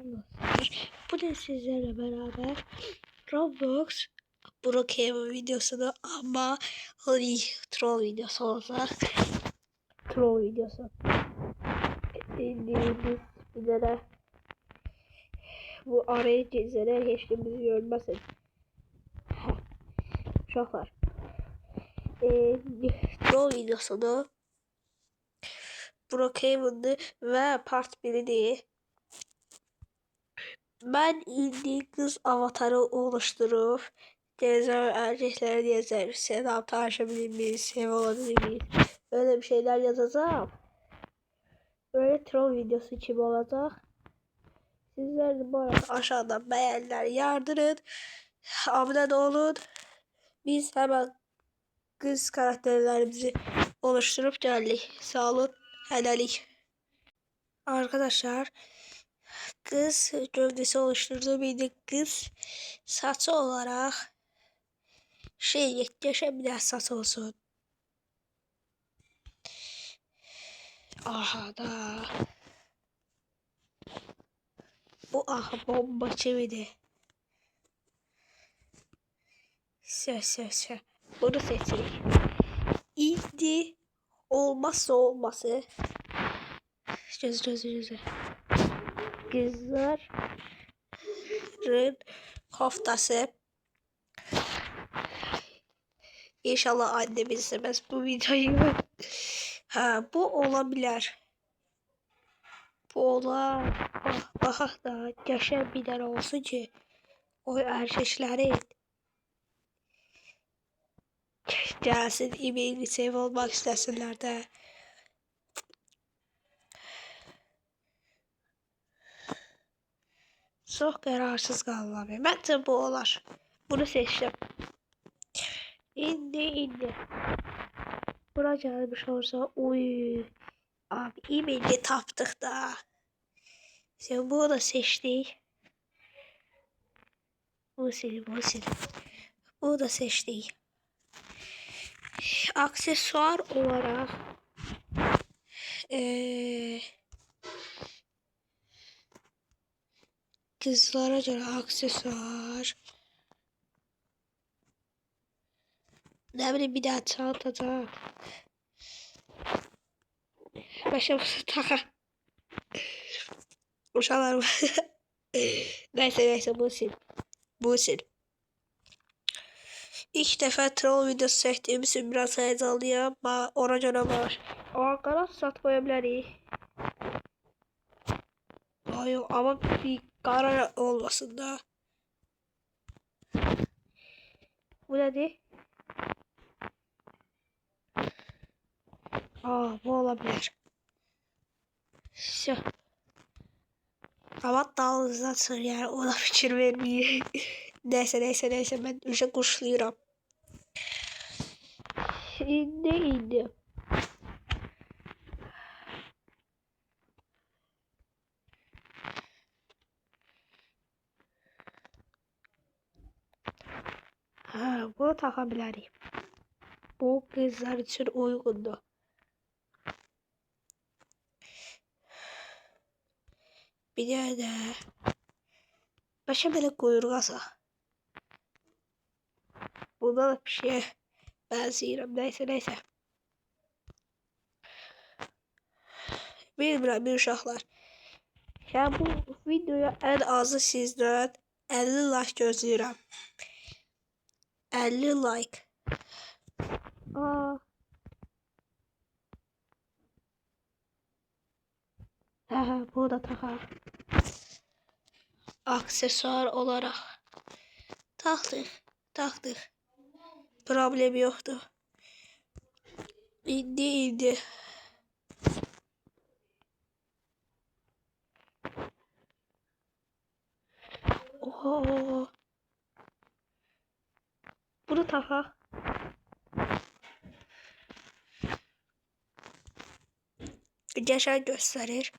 dostlar. Bugün sizlerle beraber Roblox Brookhaven videosunu ama troll videosu olacak. Troll videosu. Biz bir de bu arayıcı izleyen hiç de bizi görmesin. Uşaqlar. Troll videosunu Brookhaven'dı ve part 1'i ben indi kız avatarı oluşturup erkeklere diyeceğim. Selam tanışabilir miyiz? Sev olabilir miyiz? Öyle bir şeyler yazacağım. Böyle troll videosu için olacak. Sizler de bu arada aşağıdan beğeniler yardırın. Abone de olun. Biz hemen kız karakterlerimizi oluşturup geldik. Sağ olun. Helallik. Arkadaşlar kız gövdesi oluşturduğu bir kız saçı olarak yaşayan saç olsun. Aha da. Bu aha bomba çeviri. Söz. Bunu seçelim. İndi olmazsa olması. Göz. Kızların koftası. İnşallah annem izlemez bu videoyu. Ha bu olabilir. Bu ola bak da yaşayan bir tane olsun ki o erkeklerin gelsin e-mailini sev olmak istesinler de. Çok kararsız kaldım abi. Bence bu olar. Bunu seçtim. İndi. Buna gelmiş olsa uy. Abi e-mailini taptık da. Sen bunu da seçtik. Bu sil. Bunu da seçtik. Aksesuar olarak kızlara göre aksesuar. Ne bileyim bir daha çantada. Başımızı taka. Uşaklar. Neyse bu sil. İlk defa troll videosu çektiğim için biraz heyecanlıyım. Ona göre var. Ama kanat satmaya bilərik. Hayır ama bir karar olmasın da. Bu nedir? Bu olabilir. Şu. Ama daha hızlı atır yani ona fikir vermeyeyim. neyse ben üçe kuşluyorum. İndi. Bunu takabilirim. Bu kızlar için uygundu. Bir de başa böyle kuyruk asa. Bunda da bir şeye benziyorum. Neyse. Bilmirəm uşaqlar. Yani bu videoya en azı sizden 50 like gözləyirəm. 50 like. Bu da takar. Aksesuar olarak taktık. Problem yoktu. İndi. Oho. Bunu takar. Geçen gösterir.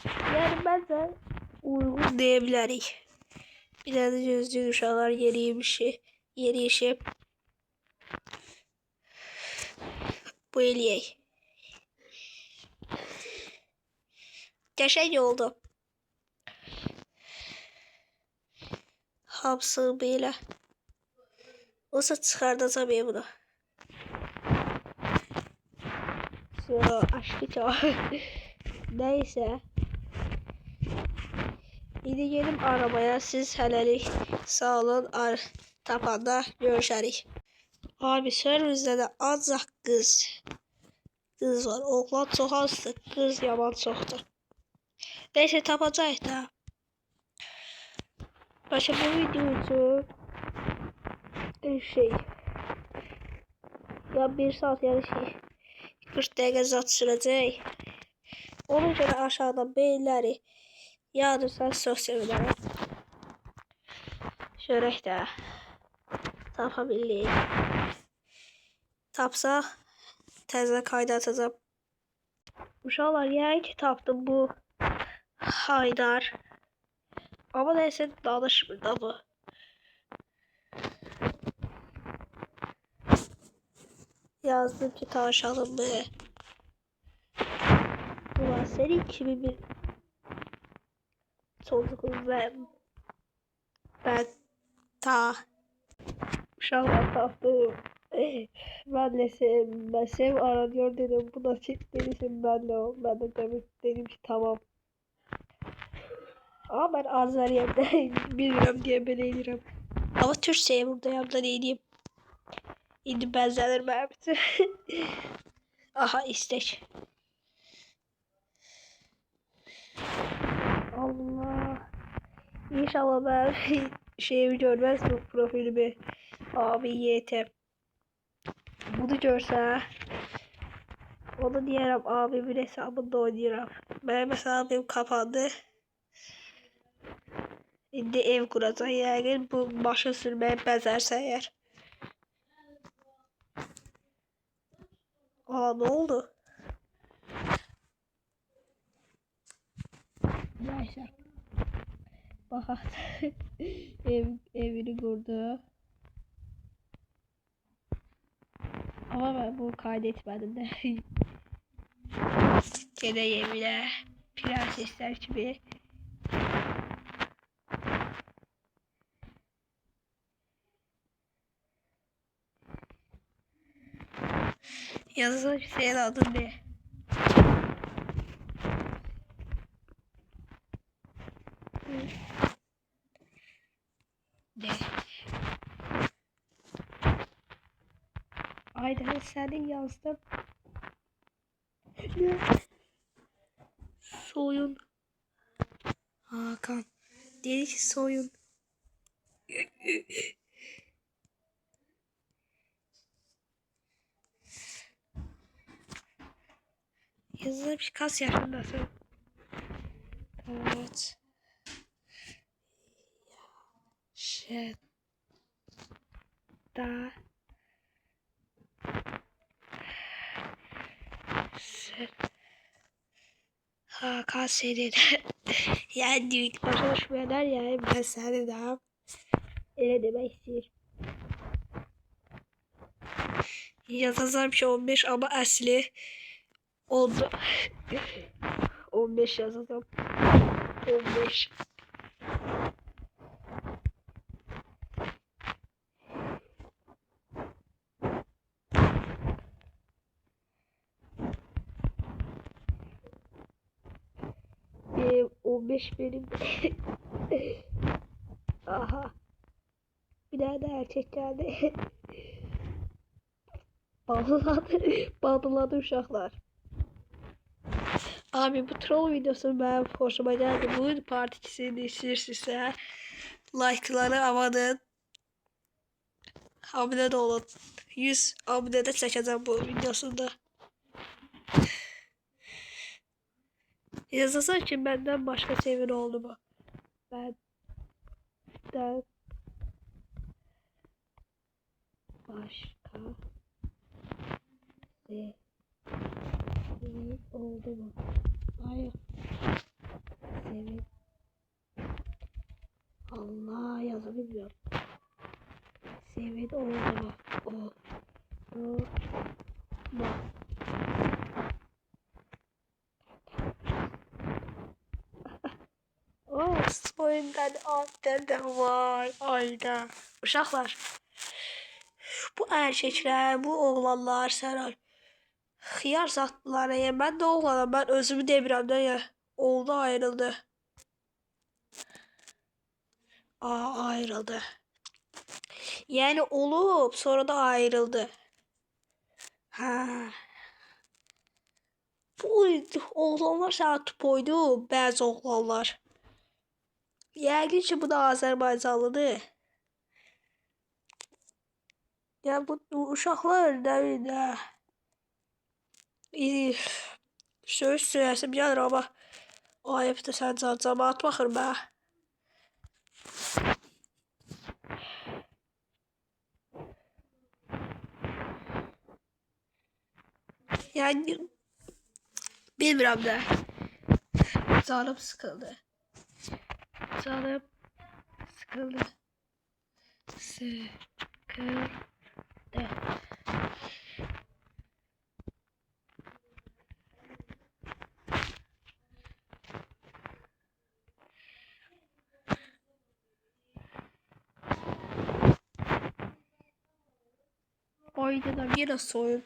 Yani bence uygun diyebilirik. Bir de gözlü uşaqlar yeni işi. Bu eləyək. Geçen oldu. Hamsı böyle. Olsa çıkartacağım ya bunu. Şu aşkı çok. Neyse. İndi gelim arabaya. Siz hələlik sağ olun. Tapanda görüşərik. Abi servisdə də ancaq qız var. Oğlan çox azdır. Qız yaman çoxdur. Neyse tapacağıq da. Başka bu video için ya 1 saat yani 40 dakika zat sürecek. Ona göre aşağıda beyleri yazırsanız çok sevinirim. Şörək də tapabilirik. Tapsa təzə kayda atacağım. Uşaqlar yəni ki tapdım bu Haydar. Ama neyse danışmır da bu. Yazdım ki tanışalım mı? Ulan senin kimi bir çocuğum ben ta uşakla taptım. Ben de sev aranıyor dedim. Bu da çift dedim ben de o. Ben de dedim ki tamam. Ama ben Azeriyem'de bilmiyorum diye ben eğilirim. Ama Türkçe'ye buradayım da neydim. İndi benzenir Mehmet'e. Aha istek. Allah. İnşallah ben şeyimi görmez bu profilimi. Abi YT. Bunu görse onu diyerem abimin hesabında oynayırım. Benim hesabım kapandı. Şimdi ev kuracaq yani bu maşın sürməyə bəzərsə əgər. Aa ne oldu? Neyse. Bak evini kurdu. Ama ben bu kaydetmedim de. Gene evine prensesler gibi. Yazılı senin adın ne? Ne? Aynen senin yazdın. Ne? Soyun. Hakan. Dedi ki soyun. Yazılmış kaç yaşındasın? Evet. Da Hakan senin yani ilk başa düşmeyenler yani ben seni daha öyle demek istiyorum. Yazacağım şey 15 ama asli oldu. 15 yazacağım. 15. Benim 15 benim. Aha. Bir daha da erkek geldi. Bağladı uşaklar. Abi bu troll videosu ben hoşuma geldi. Bu part 2'sini istiyorsa like'ları amanın. Abone de olun. 100 abone de çekeceğim bu videosunda. Yazılsa ki benden başka sevin oldu mu? Benden başka sevin oldu mu? Hayır. Sevin. Allah yazabiliyorum. Sevin oldu mu? Oldu mu? Soyundan altında var. Ayda. Uşaqlar. Bu erkekler, bu oğlanlar sənə xiyar satdılar. Mən də oğlanam. Mən özümü demirəm də ya. Oldu ayrıldı. Ayrıldı. Yani olup sonra da ayrıldı. Ha. Bu oğlanlar sənə tupoydu. Bəzi oğlanlar. Yəqin ki bu da Azərbaycanlıdır. Ya bu uşaqlar nə söz söyləsim gəlir amma ayıbdır sən camaat baxır bə. Yani bilmirəm də. Canım sıkıldı. Canım sıkıldı. Sıkıldı. Oyunda da yine soyun.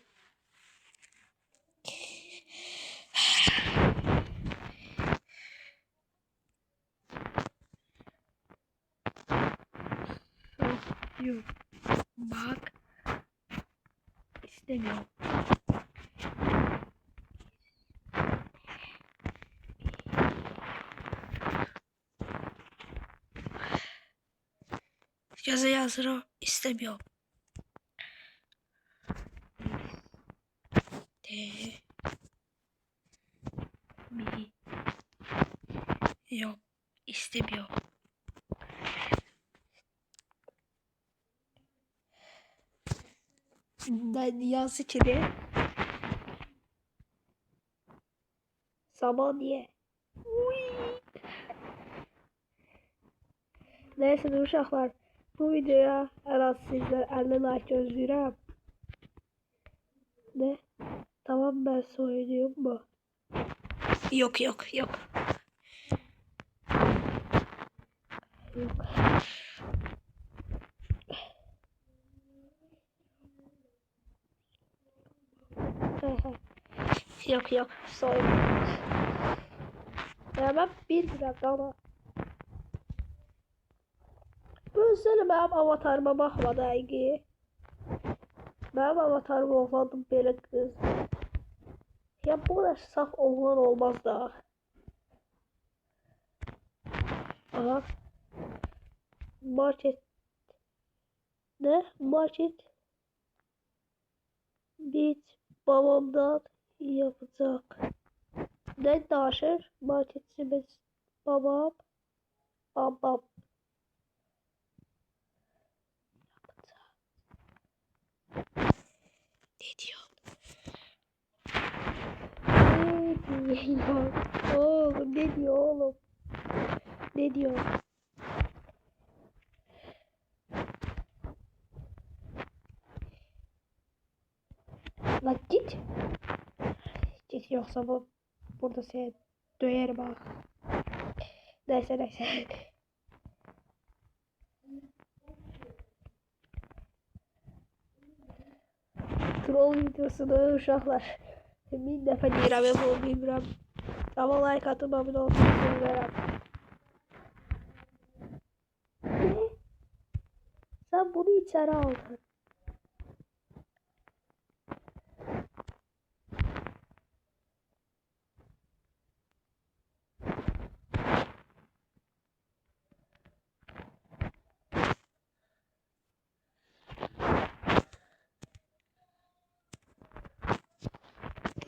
Yok. Bak. İstemiyorum. Yazı yazırım. İstemiyorum. Yok. İstemiyorum. Ben yaz içinde zaman diye. Neyse uşaqlar, bu videoya en az sizler 50 like gözləyirəm. Ne? Tamam ben soyunuyorum mu? Yok. Yok. Yok soyun. Ya ben bilmirəm ama. Gözləri mənim avatarıma baxmadı əgə. Mənim avatarım oğlandım belə qız. Ya bu kadar saf oğlan olmaz da. Aha. Market. Ne? Market. Bit babamdan yapacak. Ne daşır? Marketçimiz babam. Babam. Ne diyor? Oğlum ne diyor oğlum? Ne diyor? Lan git. Git yoksa bu burada seni döyerim ha. Neyse. Troll videosunu uşaqlar. Min dəfə deyirəm, bu bilmirəm. Amma like atıb abunə olmayı sevirəm. Sen bunu içeri aldın.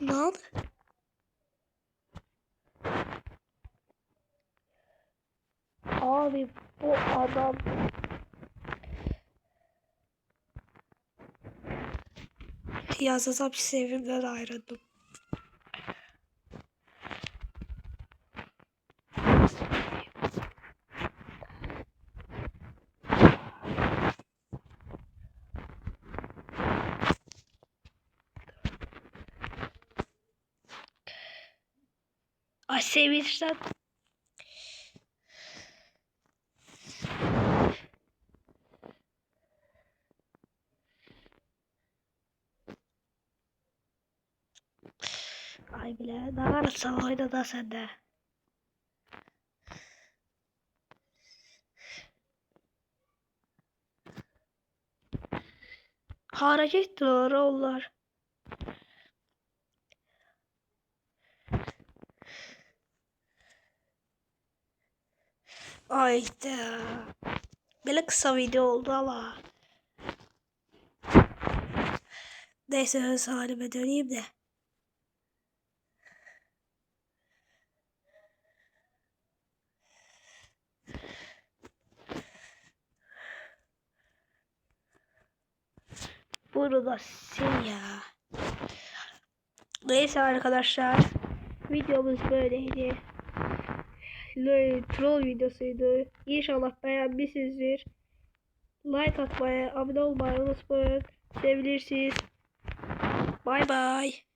Lan. Abi bu adam yazacağım sevimden ayrıldım. Ay sevinçten Vallahi bile. Ne var sana oyna da sende. Hareketler onlar. Ayda. Böyle kısa video oldu ama. Neyse öz halime döneyim de. Bunu da sil ya. Neyse arkadaşlar. Videomuz böyleydi. Troll videosuydu. İnşallah beğenmişsinizdir. Like atmayı, abone olmayı unutmayın. Sevilirsiniz. Bye bye.